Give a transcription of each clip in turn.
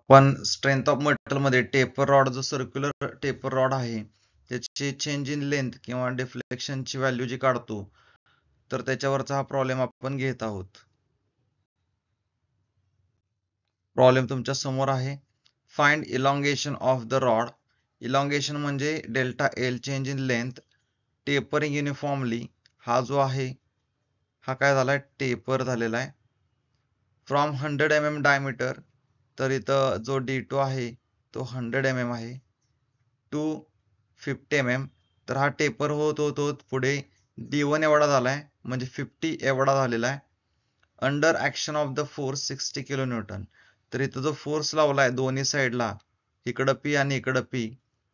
पण strength of metal मध्ये taper rod जो सर्क्युलर टेपर रॉड आहे त्याची चेंज इन लेंथ किंवा डिफ्लेक्शनची व्हॅल्यू जी काढतो तर त्याच्यावरचा हा प्रॉब्लेम आपण घेत आहोत. प्रॉब्लेम तुमच्या समोर आहे. Find elongation of the rod. Elongation म्हणजे delta L change in length tapering uniformly. हा जो आहे हा काय झालाय टेपर झालेला आहे फ्रॉम 100 mm डायमीटर. तर इथं जो D2 आहे तो 100 mm आहे टू 50 mm. तर हा टेपर होत होत होत पुढे D1 एवढा झालाय म्हणजे 50 एवढा झालेला आहे. Under action of the force 60 kilo Newton. तर इथं जो फोर्स लावलाय दोन्ही साईडला इकडं P आणि इकडं P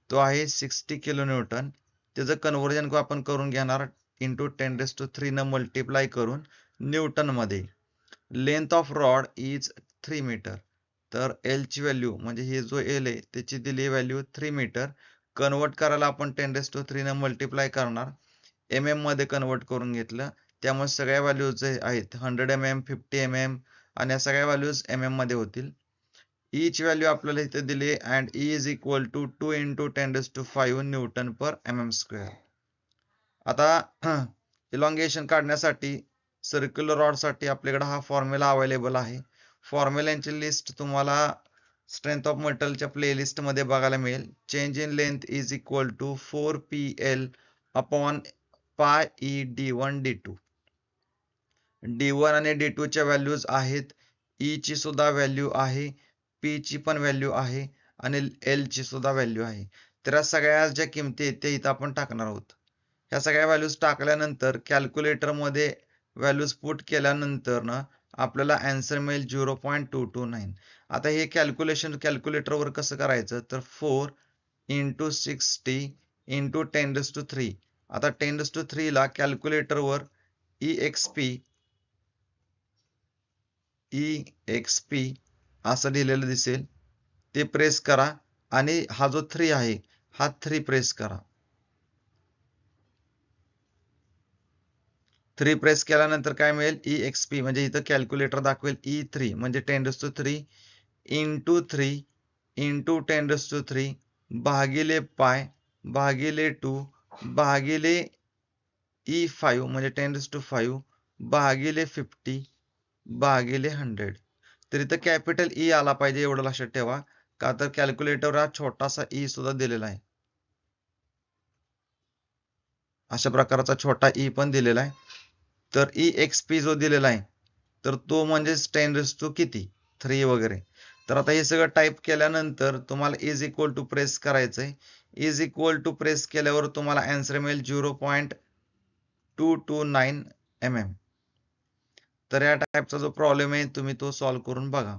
तो आहे 60 किलो न्यूटन. त्याचं कन्व्हर्जन आपण करून घेणार इंटू 10⁻³ न मल्टिप्लाय करून न्यूटन मध्ये. Length of rod is 3 metre. तर एल ची व्हॅल्यू म्हणजे हे जो एल आहे त्याची दिली व्हॅल्यू 3 मीटर. कन्वर्ट करायला आपण 10⁻³ न मल्टिप्लाय करणार. एम एम मध्ये कन्वर्ट करून घेतलं त्यामुळे सगळ्या व्हॅल्यूज जे आहेत 100 mm 50 mm आणि या सगळ्या व्हॅल्यूज एम एम मध्ये होतील. ई ची व्हॅल्यू आपल्याला इथे दिली and E is equal to 2 into 10⁻⁵ newton per mm square. आता इलॉंगेशन काढण्यासाठी सर्क्युलर रॉड साठी आपल्याकडे हा फॉर्म्युला अवेलेबल आहे. फॉर्म्युलांची लिस्ट तुम्हाला स्ट्रेंथ ऑफ मेटलच्या प्लेलिस्ट मध्ये बघायला मिळेल. Change in length is equal to 4PL upon pi E D1 D2. D1 आणि D2 च्या व्हॅल्यूज आहेत. ई ची सुद्धा व्हॅल्यू आहे, P ची पण व्हॅल्यू आहे आणि L ची सुद्धा व्हॅल्यू आहे. तर या सगळ्या ज्या किमती आहेत त्या इथं आपण टाकणार आहोत. ह्या सगळ्या व्हॅल्यूज टाकल्यानंतर कॅल्क्युलेटर मध्ये व्हॅल्यूज पुट केल्यानंतर ना आपल्याला आन्सर मिळेल 0.229. आता हे कॅल्क्युलेशन कॅल्क्युलेटरवर कसं करायचं तर 4 इंटू 60 इंटू 10⁻³ आता 10⁻³ ला कॅल्क्युलेटरवर EXP असं लिहिलेलं दिसेल ते प्रेस करा आणि हा जो 3 आहे हा 3 प्रेस करा. 3 प्रेस केल्यानंतर काय मिळेल EXP म्हणजे इथं कॅल्क्युलेटर दाखवेल E3 म्हणजे 10⁻³ इंटू 3 इंटू 10⁻³ भागिले पाय भागिले 2 भागिले E5 म्हणजे 10⁻⁵ भागिले 50 भागिले 100. तर इथं कॅपिटल ई आला पाहिजे एवढं लक्षात ठेवा का तर कॅल्क्युलेटर हा छोटासा ई सुद्धा दिलेला आहे. अशा प्रकारचा छोटा ई पण दिलेला आहे. तर EXP जो दिलेला आहे तर तो म्हणजे 10⁻³ किती 3 वगैरे. तर आता हे सगळं टाईप केल्यानंतर तुम्हाला इज इक्वल टू प्रेस करायचंय. इज इक्वल टू प्रेस केल्यावर तुम्हाला आन्सर मिळेल 0.229 mm. तर या टाईपचा जो प्रॉब्लेम आहे तुम्ही तो सॉल्व्ह करून बघा.